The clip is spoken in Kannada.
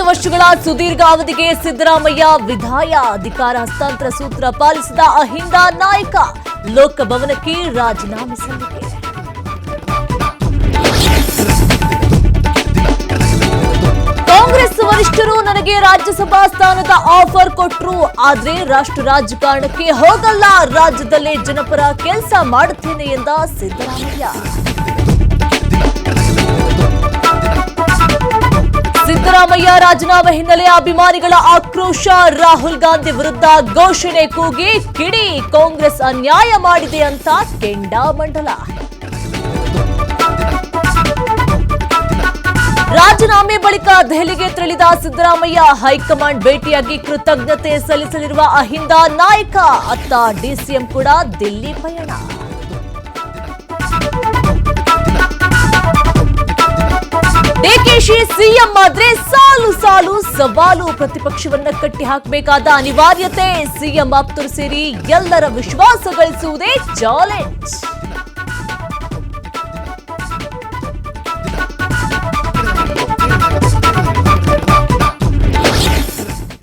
ವರ್ಷಗಳ ಸುದೀರ್ಘ ಅವಧಿಗೆ ಸಿದ್ದರಾಮಯ್ಯ ವಿದಾಯ. ಅಧಿಕಾರ ಹಸ್ತಾಂತರ ಸೂತ್ರ ಪಾಲಿಸಿದ ಅಹಿಂದ ನಾಯಕ ಲೋಕಭವನಕ್ಕೆ ರಾಜೀನಾಮೆ ಸಲ್ಲಿಕೆ. ಕಾಂಗ್ರೆಸ್ ವರಿಷ್ಠರು ನನಗೆ ರಾಜ್ಯಸಭಾ ಸ್ಥಾನದ ಆಫರ್ ಕೊಟ್ರು, ಆದ್ರೆ ರಾಷ್ಟ್ರ ರಾಜಕಾರಣಕ್ಕೆ ಹೋಗಲ್ಲ, ರಾಜ್ಯದಲ್ಲೇ ಜನಪರ ಕೆಲಸ ಮಾಡುತ್ತೇನೆ ಎಂದ ಸಿದ್ದರಾಮಯ್ಯ. ಸಿದ್ದರಾಮಯ್ಯ ರಾಜೀನಾಮೆ ಹಿನ್ನೆಲೆ ಅಭಿಮಾನಿಗಳ ಆಕ್ರೋಶ. ರಾಹುಲ್ ಗಾಂಧಿ ವಿರುದ್ಧ ಘೋಷಣೆ ಕೂಗಿ ಕಿಡಿ. ಕಾಂಗ್ರೆಸ್ ಅನ್ಯಾಯ ಮಾಡಿದೆ ಅಂತ ಕೆಂಡಾಮಂಡಲ. ರಾಜೀನಾಮೆ ಬಳಿಕ ದೆಹಲಿಗೆ ತೆರಳಿದ ಸಿದ್ದರಾಮಯ್ಯ. ಹೈಕಮಾಂಡ್ ಭೇಟಿಯಾಗಿ ಕೃತಜ್ಞತೆ ಸಲ್ಲಿಸಲಿರುವ ಅಹಿಂದ ನಾಯಕ. ಅತ್ತ ಡಿಸಿಎಂ ಕೂಡ ದಿಲ್ಲಿ ಪಯಣ. ಡಿಕೆಶಿ ಸಿಎಂ ಆದ್ರೆ ಸಾಲು ಸಾಲು ಸವಾಲು. ಪ್ರತಿಪಕ್ಷವನ್ನ ಕಟ್ಟಿ ಹಾಕಬೇಕಾದ ಅನಿವಾರ್ಯತೆ. ಸಿಎಂ ಆಪ್ತರು ಸೇರಿ ಎಲ್ಲರ ವಿಶ್ವಾಸ ಗಳಿಸುವುದೇ ಚಾಲೆಂಜ್.